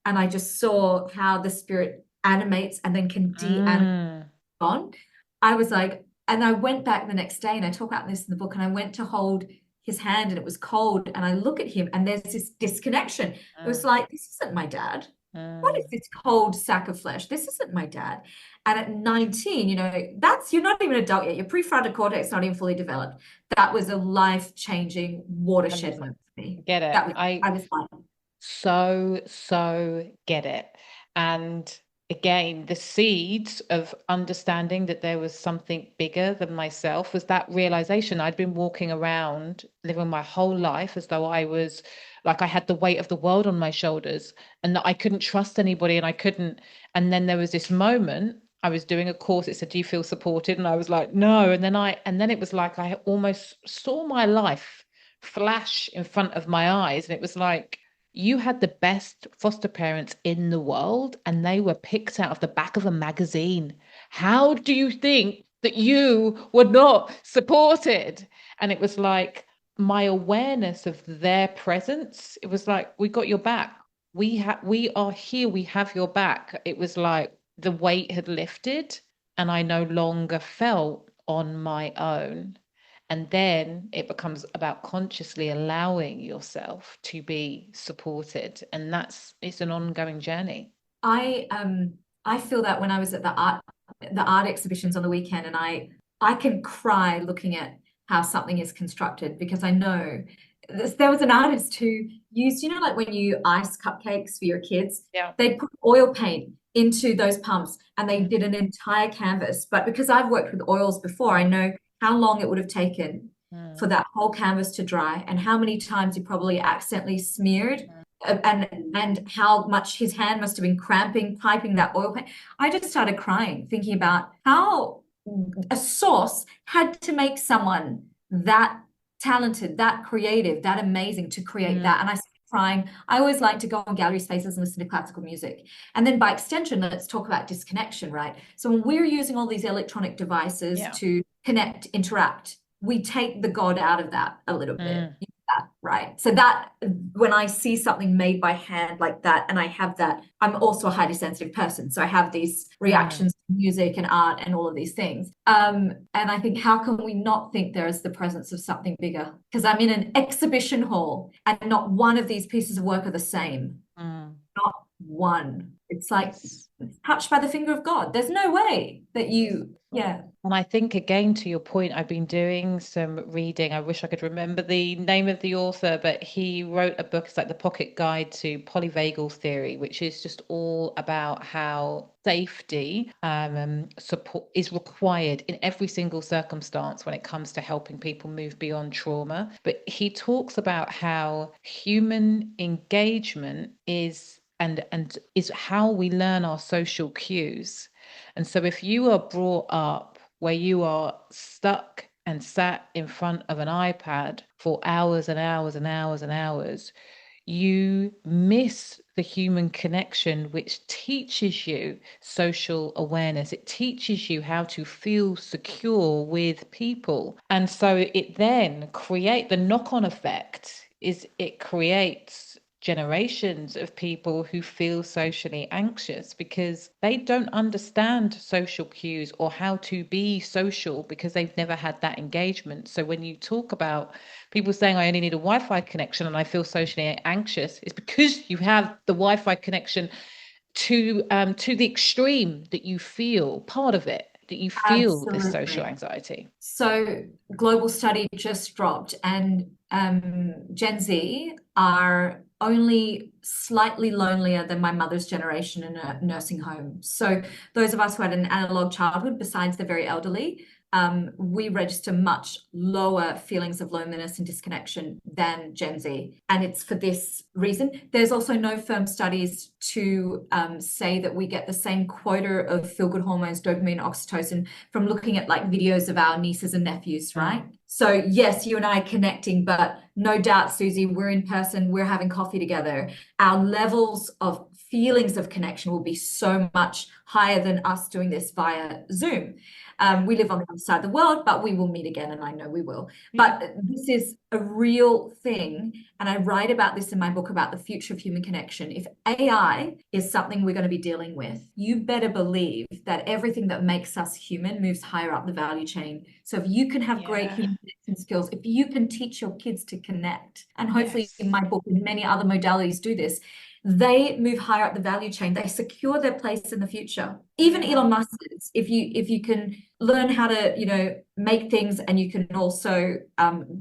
and I just saw how the spirit animates and then can de-animate mm, on. I was like, and I went back the next day and I talk about this in the book, and I went to hold his hand and it was cold, and I look at him and there's this disconnection. It was mm, like, this isn't my dad. What is mm. this cold sack of flesh? This isn't my dad. And at 19, that's, you're not even an adult yet. Your prefrontal cortex is not even fully developed. That was a life-changing watershed 100%. moment for me. Get it. I was like, So get it. And again, the seeds of understanding that there was something bigger than myself was that realization. I'd been walking around living my whole life as though I was like I had the weight of the world on my shoulders and that I couldn't trust anybody and I couldn't. And then there was this moment. I was doing a course. It said, "Do you feel supported?" And I was like, "No." And then it was like I almost saw my life flash in front of my eyes. And it was like, you had the best foster parents in the world, and they were picked out of the back of a magazine. How do you think that you were not supported? And it was like my awareness of their presence. It was like, we got your back. We are here. We have your back. It was like the weight had lifted, and I no longer felt on my own. And then it becomes about consciously allowing yourself to be supported. And it's an ongoing journey. I feel that when I was at the art exhibitions on the weekend, and I can cry looking at how something is constructed, because I know there was an artist who used, like when you ice cupcakes for your kids, Yeah. they put oil paint into those pumps and they Mm, did an entire canvas. But because I've worked with oils before, I know how long it would have taken mm, for that whole canvas to dry, and how many times he probably accidentally smeared, and how much his hand must have been cramping piping that oil paint. I just started crying thinking about how a source had to make someone that talented, that creative, that amazing to create mm. that. And I started crying. I always like to go on gallery spaces and listen to classical music. And then by extension, let's talk about disconnection, right? So when we're using all these electronic devices Yeah. to connect, interact, we take the God out of that a little bit. Mm, That, right? So that when I see something made by hand like that, and I have that, I'm also a highly sensitive person. So I have these mm, reactions to music and art and all of these things. And I think, how can we not think there is the presence of something bigger? Because I'm in an exhibition hall and not one of these pieces of work are the same. mm. Not one. It's like Yes. touched by the finger of God. There's no way that yeah. And I think, again, to your point, I've been doing some reading. I wish I could remember the name of the author, but he wrote a book. It's like the Pocket Guide to Polyvagal Theory, which is just all about how safety support is required in every single circumstance when it comes to helping people move beyond trauma. But he talks about how human engagement is is how we learn our social cues. And so if you are brought up where you are stuck and sat in front of an iPad for hours and hours and hours and hours, you miss the human connection, which teaches you social awareness. It teaches you how to feel secure with people. And so it then create the knock-on effect is it creates generations of people who feel socially anxious because they don't understand social cues or how to be social because they've never had that engagement. So when you talk about people saying I only need a Wi-Fi connection and I feel socially anxious, it's because you have the Wi-Fi connection to the extreme that you feel part of it, that you feel this social Absolutely. anxiety. So, global study just dropped, and Gen Z are only slightly lonelier than my mother's generation in a nursing home. So, those of us who had an analog childhood, besides the very elderly, we register much lower feelings of loneliness and disconnection than Gen Z. And it's for this reason. There's also no firm studies to say that we get the same quota of feel-good hormones, dopamine, oxytocin, from looking at like videos of our nieces and nephews, right? Mm, So yes, you and I are connecting, but no doubt, Susie, we're in person, we're having coffee together. Our levels of feelings of connection will be so much higher than us doing this via Zoom. We live on the other side of the world, but we will meet again, and I know we will. yeah. But this is a real thing, and I write about this in my book about the future of human connection. If AI is something we're going to be dealing with, you better believe that everything that makes us human moves higher up the value chain. So if you can have great Yeah. human connection skills, if you can teach your kids to connect, and hopefully in Yes. my book and many other modalities do this, they move higher up the value chain. They secure their place in the future. Even Yeah. Elon Musk is. If you can learn how to, make things, and you can also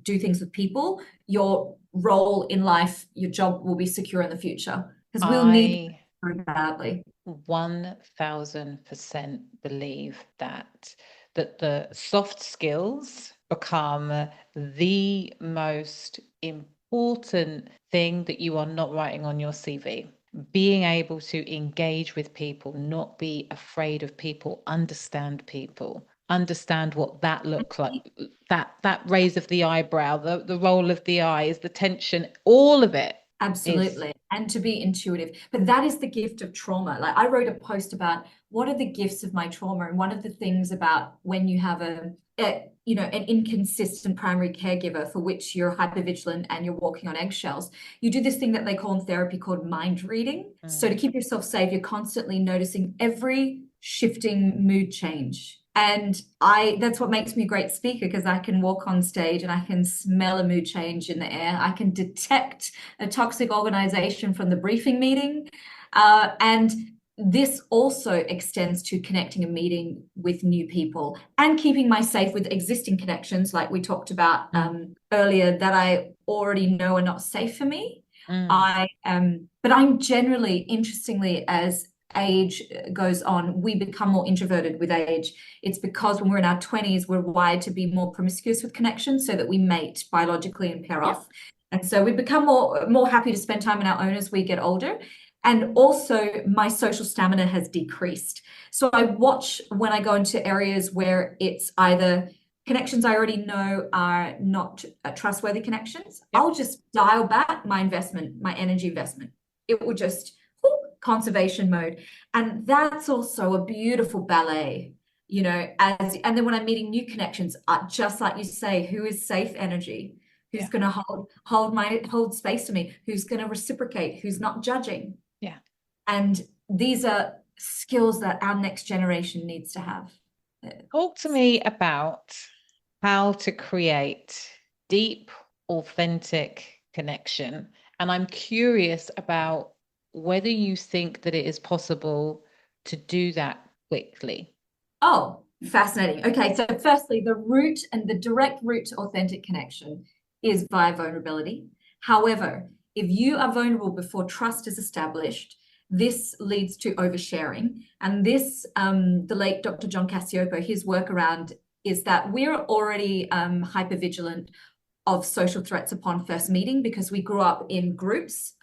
do things with people, your role in life, your job will be secure in the future, because we'll need I very badly. 1000% believe that the soft skills become the most important thing that you are not writing on your CV. Being able to engage with people, not be afraid of people, understand what that looks like, that raise of the eyebrow, the roll of the eyes, the tension, all of it is. Absolutely. And to be intuitive. But that is the gift of trauma. Like I wrote a post about what are the gifts of my trauma. And one of the things about when you have an inconsistent primary caregiver for which you're hypervigilant and you're walking on eggshells, you do this thing that they call in therapy called mind reading. So to keep yourself safe, you're constantly noticing every shifting mood change. And that's what makes me a great speaker because I can walk on stage and I can smell a mood change in the air. I can detect a toxic organization from the briefing meeting. And this also extends to connecting and meeting with new people and keeping my safe with existing connections, like we talked about earlier, that I already know are not safe for me. But I'm generally, interestingly, as age goes on, we become more introverted with age. It's because when we're in our 20s, we're wired to be more promiscuous with connections so that we mate biologically and pair off. And so we become more happy to spend time on our own as we get older. And also my social stamina has decreased. So I watch when I go into areas where it's either connections I already know are not trustworthy connections. I'll just dial back my investment, my energy investment. It will just conservation mode. And that's also a beautiful ballet, and then when I'm meeting new connections, just like you say, who is safe energy, who's going to hold space to me, who's going to reciprocate, who's not judging. And these are skills that our next generation needs to have. Talk to me about how to create deep, authentic connection. And I'm curious about whether you think that it is possible to do that quickly. Oh, fascinating. Okay, so firstly, the direct route to authentic connection is via vulnerability. However, if you are vulnerable before trust is established, this leads to oversharing. And this, the late Dr. John Cacioppo, his work around is that we're already hypervigilant of social threats upon first meeting because we grew up in groups.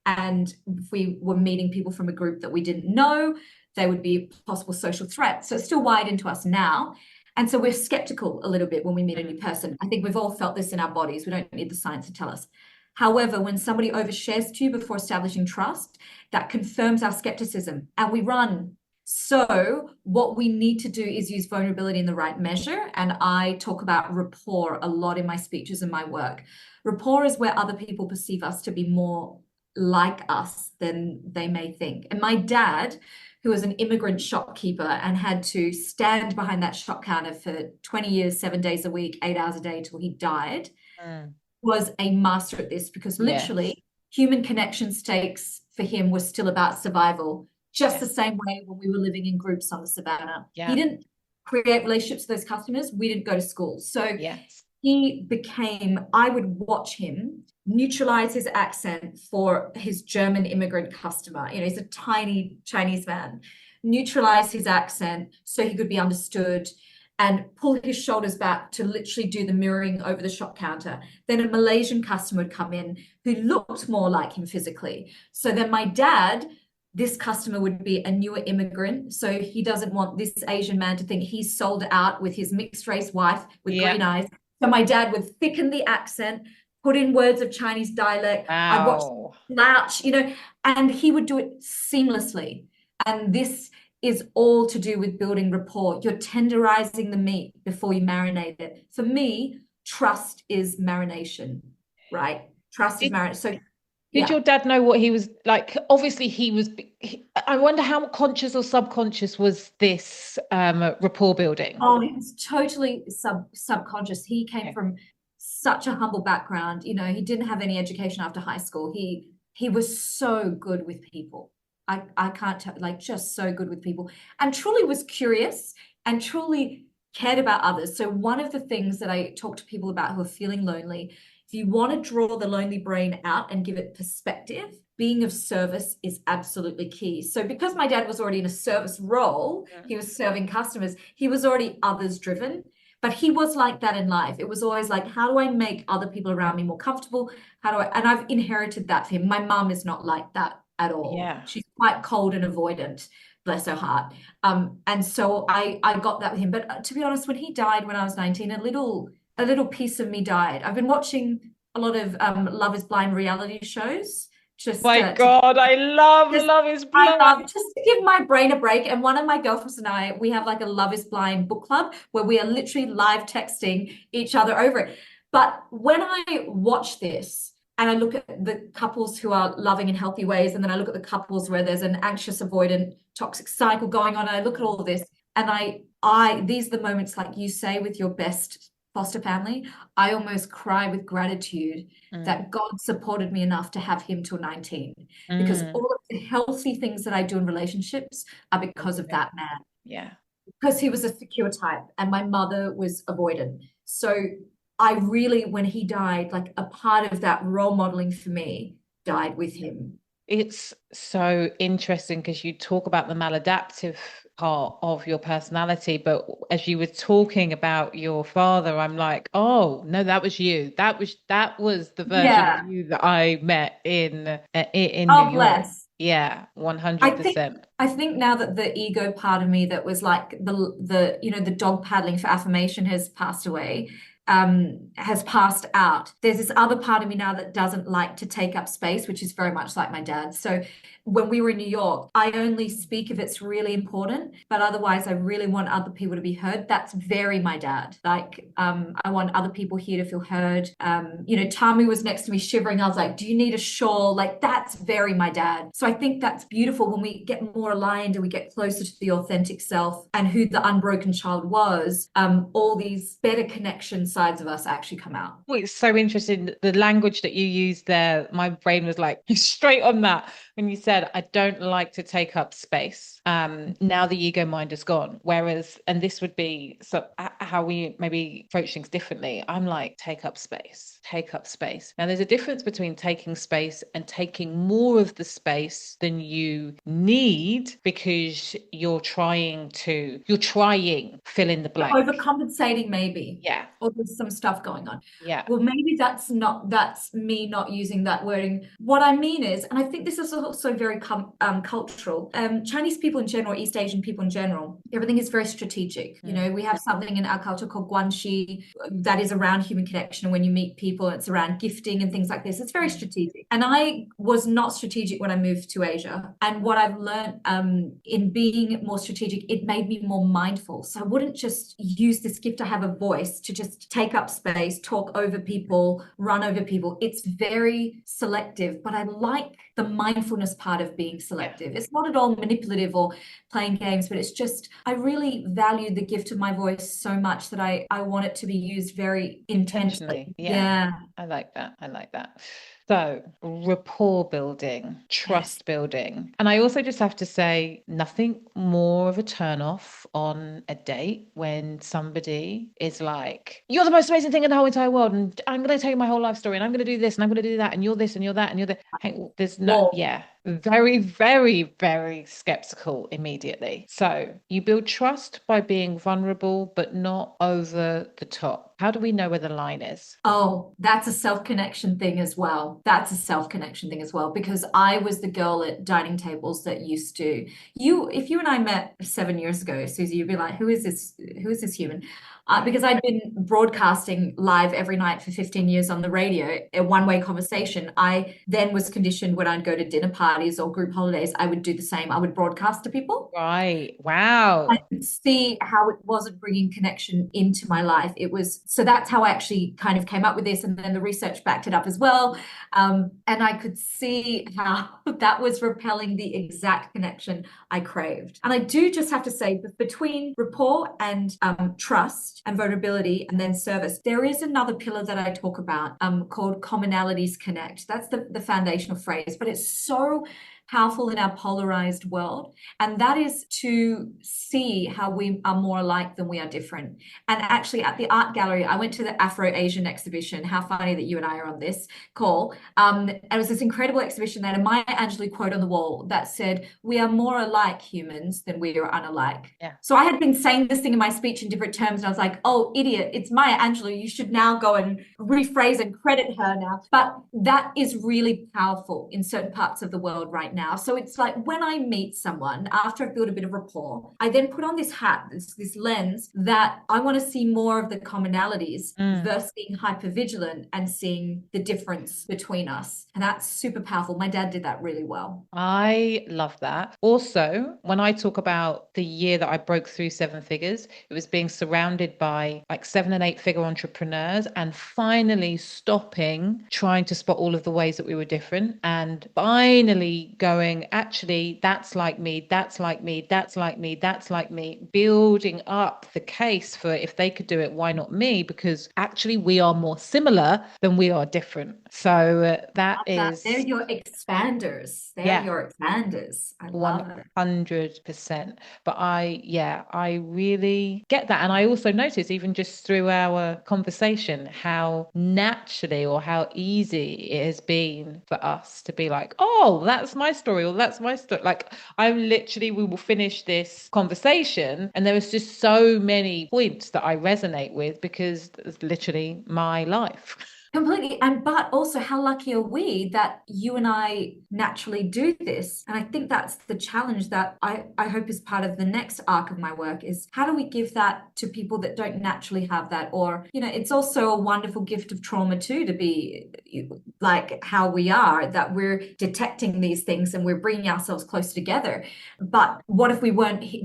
And if we were meeting people from a group that we didn't know, they would be possible social threats. So it's still wired into us now. And so we're skeptical a little bit when we meet a new person. I think we've all felt this in our bodies. We don't need the science to tell us. However, when somebody overshares to you before establishing trust, that confirms our skepticism and we run. So what we need to do is use vulnerability in the right measure. And I talk about rapport a lot in my speeches and my work. Rapport is where other people perceive us to be more like us than they may think. And my dad, who was an immigrant shopkeeper and had to stand behind that shop counter for 20 years, 7 days a week, 8 hours a day till he died, was a master at this because literally human connection stakes for him was still about survival, just the same way when we were living in groups on the savannah. He didn't create relationships with those customers. We didn't go to school. So he became, I would watch him neutralize his accent for his German immigrant customer. He's a tiny Chinese man. Neutralize his accent so he could be understood and pull his shoulders back to literally do the mirroring over the shop counter. Then a Malaysian customer would come in who looked more like him physically. So then my dad, this customer would be a newer immigrant. So he doesn't want this Asian man to think he's sold out with his mixed race wife with green eyes. So my dad would thicken the accent, put in words of Chinese dialect. I'd watch slouch, and he would do it seamlessly. And this is all to do with building rapport. You're tenderizing the meat before you marinate it. For me, trust is marination, right? Trust is marination. So did your dad know what he was like? Obviously, I wonder how conscious or subconscious was this rapport building? Oh, it was totally subconscious. He came from such a humble background. He didn't have any education after high school. He was so good with people. I can't tell, just so good with people, and truly was curious and truly cared about others. So one of the things that I talk to people about who are feeling lonely, if you want to draw the lonely brain out and give it perspective, being of service is absolutely key. So because my dad was already in a service role, he was serving customers, he was already others driven. But he was like that in life. It was always like, how do I make other people around me more comfortable? And I've inherited that for him. My mum is not like that at all. Yeah. She's quite cold and avoidant, bless her heart. And so I got that with him. But to be honest, when he died when I was 19, a little piece of me died. I've been watching a lot of Love is Blind reality shows just My to God, I love just Love is I Blind. love just to give my brain a break. And one of my girlfriends and I, we have like a Love is Blind book club where we are literally live texting each other over it. But when I watch this and I look at the couples who are loving in healthy ways, and then I look at the couples where there's an anxious, avoidant, toxic cycle going on, and I look at all this, and these are the moments, like you say, with your best foster family, I almost cry with gratitude that God supported me enough to have him till 19, because Mm. all of the healthy things that I do in relationships are because of that man, Yeah. because he was a secure type and my mother was avoidant. So I really, when he died, like a part of that role modeling for me died with him. It's so interesting because you talk about the maladaptive part of your personality, but as you were talking about your father, I'm like, oh no, that was you. That was the version of Yeah. you that I met in New Oh, York. bless. Yeah, I think 100%. I think now that the ego part of me that was like the dog paddling for affirmation has passed away, has passed out. There's this other part of me now that doesn't like to take up space, which is very much like my dad. So when we were in New York, I only speak if it's really important, but otherwise I really want other people to be heard. That's very my dad. Like, I want other people here to feel heard. Tami was next to me shivering. I was like, do you need a shawl? Like, that's very my dad. So I think that's beautiful when we get more aligned and we get closer to the authentic self and who the unbroken child was. All these better connection sides of us actually come out. Oh, it's so interesting. The language that you used there, my brain was like straight on that when you said, I don't like to take up space. Now the ego mind is gone. Whereas, and this would be so how we maybe approach things differently. I'm like, take up space, take up space. Now there's a difference between taking space and taking more of the space than you need because you're trying fill in the blank. Overcompensating, maybe, Yeah. or there's some stuff going on. Yeah. Well, maybe that's me not using that wording. What I mean is, and I think this is also very cultural. Chinese people in general, East Asian people in general, everything is very strategic. We have something in our culture called guanxi that is around human connection. And when you meet people, it's around gifting and things like this. It's very strategic. And I was not strategic when I moved to Asia. And what I've learned in being more strategic, it made me more mindful. So I wouldn't just use this gift. I have a voice to just take up space, talk over people, run over people. It's very selective, but I like the mindfulness part of being selective. It's not at all manipulative or playing games, but it's just, I really value the gift of my voice so much that I want it to be used very intensely. Intentionally. Yeah. Yeah. I like that. I like that. So, rapport building, Yes. trust building. And I also just have to say, nothing more of a turn off on a date when somebody is like, you're the most amazing thing in the whole entire world. And I'm going to tell you my whole life story. And I'm going to do this and I'm going to do that. And you're this and you're that. And you're that. Hey, there's no, Whoa. yeah. Very, very, very skeptical immediately. So you build trust by being vulnerable, but not over the top. How do we know where the line is? Oh, that's a self-connection thing as well. That's a self-connection thing as well, because I was the girl at dining tables that used to, if you and I met 7 years ago, Susie, you'd be like, who is this? Who is this human? Because I'd been broadcasting live every night for 15 years on the radio, a one-way conversation. I then was conditioned when I'd go to dinner parties or group holidays, I would do the same. I would broadcast to people. Right. I Wow. could see how it wasn't bringing connection into my life. It was, so that's how I actually kind of came up with this. And then the research backed it up as well. And I could see how that was repelling the exact connection I craved. And I do just have to say, between rapport and trust and vulnerability and then service, there is another pillar that I talk about called commonalities connect. That's the foundational phrase, but it's so powerful in our polarized world. And that is to see how we are more alike than we are different. And actually, at the art gallery, I went to the Afro-Asian exhibition. How funny that you and I are on this call. It was this incredible exhibition. They had a Maya Angelou quote on the wall that said, "We are more alike humans than we are unalike." Yeah. So I had been saying this thing in my speech in different terms, and I was like, "Oh, idiot, it's Maya Angelou. You should now go and rephrase and credit her now." But that is really powerful in certain parts of the world right now. So it's like when I meet someone, after I've built a bit of rapport, I then put on this hat, this lens that I want to see more of the commonalities versus being hyper vigilant and seeing the difference between us. And that's super powerful. My dad did that really well. I love that. Also, when I talk about the year that I broke through seven figures, it was being surrounded by like 7 and 8 figure entrepreneurs and finally stopping trying to spot all of the ways that we were different and finally going, actually, that's like me, that's like me, that's like me, that's like me, building up the case for if they could do it, why not me? Because actually, we are more similar than we are different. So that They're is. your expanders. They're Yeah, your expanders. I love it. 100%. But yeah, I really get that. And I also notice, even just through our conversation, how naturally or how easy it has been for us to be like, oh, that's my story, or that's my story. Like, we will finish this conversation, and there was just so many points that I resonate with because it's literally my life. Completely. And but also, how lucky are we that you and I naturally do this? And I think that's the challenge that I hope is part of the next arc of my work is how do we give that to people that don't naturally have that? Or, it's also a wonderful gift of trauma too, to be like how we are, that we're detecting these things and we're bringing ourselves closer together. But what if we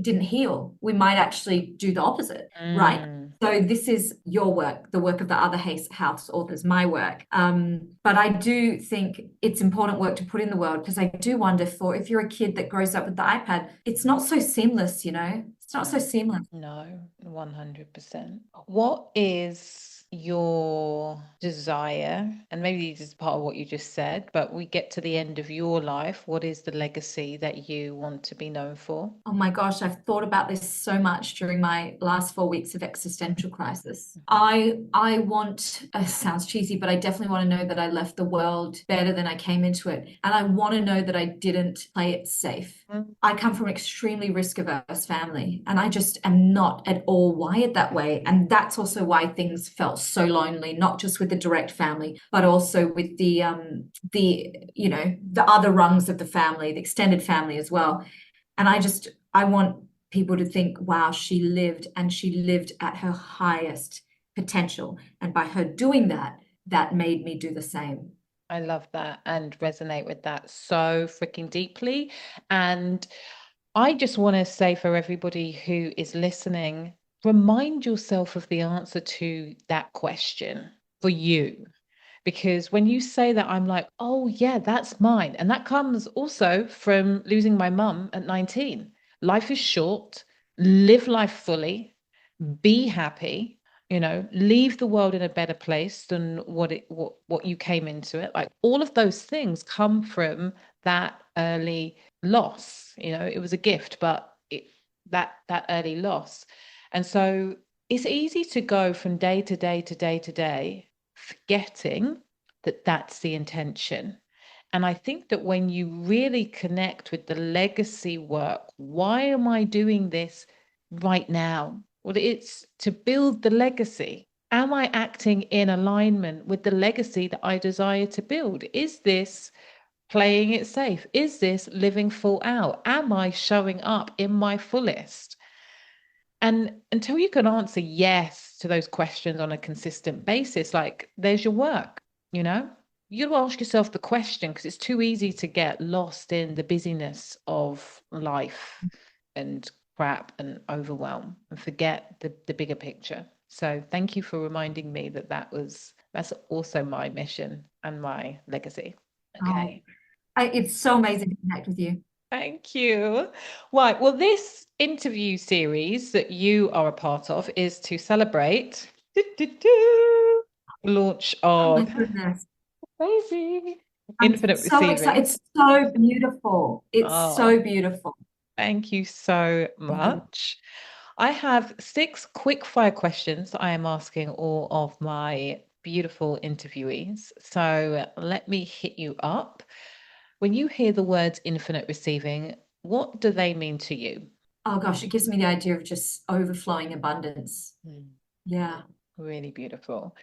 didn't heal? We might actually do the opposite, right? So this is your work, the work of the other house authors, my work. But I do think it's important work to put in the world because I do wonder if you're a kid that grows up with the iPad, it's not so seamless, It's not so seamless. No, 100%. What is your desire? And maybe this is part of what you just said, but we get to the end of your life. What is the legacy that you want to be known for? Oh my gosh, I've thought about this so much during my last 4 weeks of existential crisis. I want, sounds cheesy, but I definitely want to know that I left the world better than I came into it. And I want to know that I didn't play it safe. I come from an extremely risk averse family, and I just am not at all wired that way. And that's also why things felt so lonely, not just with the direct family, but also with the other rungs of the family, the extended family as well. And I want people to think, wow, she lived and she lived at her highest potential. And by her doing that, that made me do the same. I love that and resonate with that so freaking deeply. And I just want to say for everybody who is listening, remind yourself of the answer to that question for you. Because when you say that, I'm like, oh, yeah, that's mine. And that comes also from losing my mum at 19. Life is short, live life fully, be happy, leave the world in a better place than what you came into it. Like all of those things come from that early loss. It was a gift, but that early loss. And so it's easy to go from day to day to day to day, forgetting that that's the intention. And I think that when you really connect with the legacy work, why am I doing this right now? Well, it's to build the legacy. Am I acting in alignment with the legacy that I desire to build? Is this playing it safe? Is this living full out? Am I showing up in my fullest? And until you can answer yes to those questions on a consistent basis, like there's your work, you know? You ask yourself the question because it's too easy to get lost in the busyness of life and crap and overwhelm and forget the bigger picture. So thank you for reminding me that's also my mission and my legacy. Oh, Okay. it's so amazing to connect with you. Thank you. Right. Well, this interview series that you are a part of is to celebrate launch Oh my of goodness. baby. I'm Infinite so excited. receiving. It's so beautiful. It's Oh, so beautiful. thank you so Mhm. much. I have 6 quick fire questions that I am asking all of my beautiful interviewees. So let me hit you up. When you hear the words infinite receiving, what do they mean to you? Oh gosh, it gives me the idea of just overflowing abundance. Mm, Yeah. really beautiful.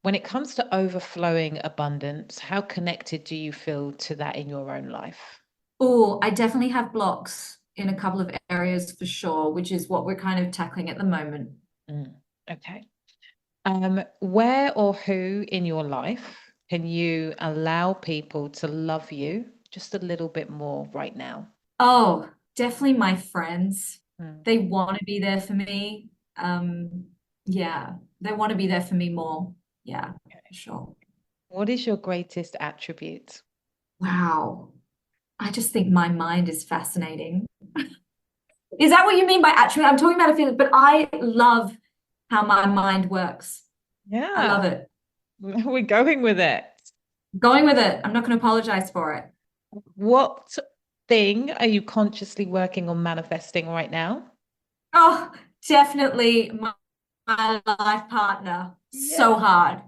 When it comes to overflowing abundance, how connected do you feel to that in your own life? Oh, I definitely have blocks in a couple of areas for sure, which is what we're kind of tackling at the moment. Mm, okay. Where or who in your life can you allow people to love you just a little bit more right now? Oh, definitely my friends. Mm, They want to be there for me. Yeah, they want to be there for me more. Yeah, okay. for sure. What is your greatest attribute? Wow. I just think my mind is fascinating. Is that what you mean by attribute? I'm talking about a feeling, but I love how my mind works. I love Yeah, it. we're going with it. Going with it. I'm not going to apologize for it. What thing are you consciously working on manifesting right now? Oh, definitely my life partner. Yeah. So hard.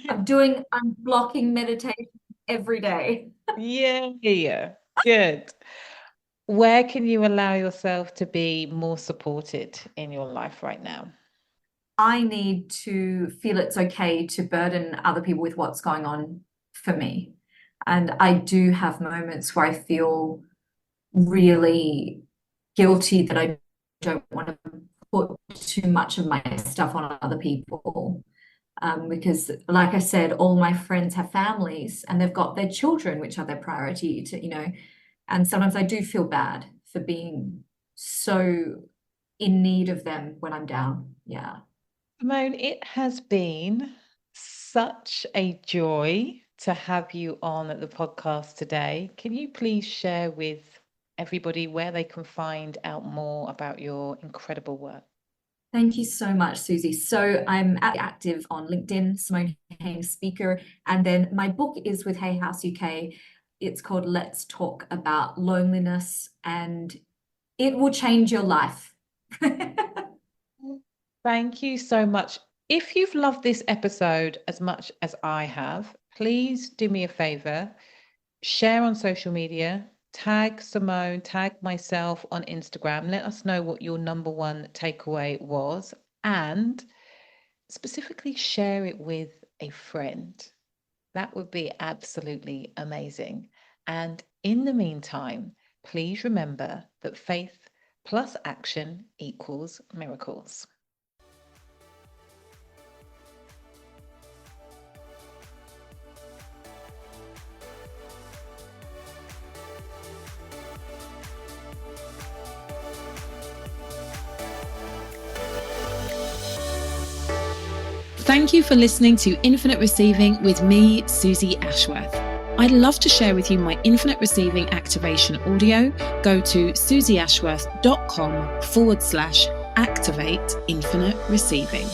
I'm blocking meditation every day. Yeah. Good. Where can you allow yourself to be more supported in your life right now? I need to feel it's okay to burden other people with what's going on for me. And I do have moments where I feel really guilty that I don't want to put too much of my stuff on other people. Because, like I said, all my friends have families and they've got their children, which are their priority to. And sometimes I do feel bad for being so in need of them when I'm down. Yeah. Simone, it has been such a joy to have you on at the podcast today. Can you please share with everybody where they can find out more about your incredible work? Thank you so much, Susie. So I'm active on LinkedIn, Simone Heng speaker, and then my book is with Hay House UK. It's called Let's Talk About Loneliness, and it will change your life. Thank you so much. If you've loved this episode as much as I have, please do me a favor, share on social media, tag Simone, tag myself on Instagram. Let us know what your number one takeaway was, and specifically share it with a friend. That would be absolutely amazing. And in the meantime, please remember that faith plus action equals miracles. Thank you for listening to Infinite Receiving with me, Susie Ashworth. I'd love to share with you my Infinite Receiving activation audio. Go to susieashworth.com/activate infinite receiving.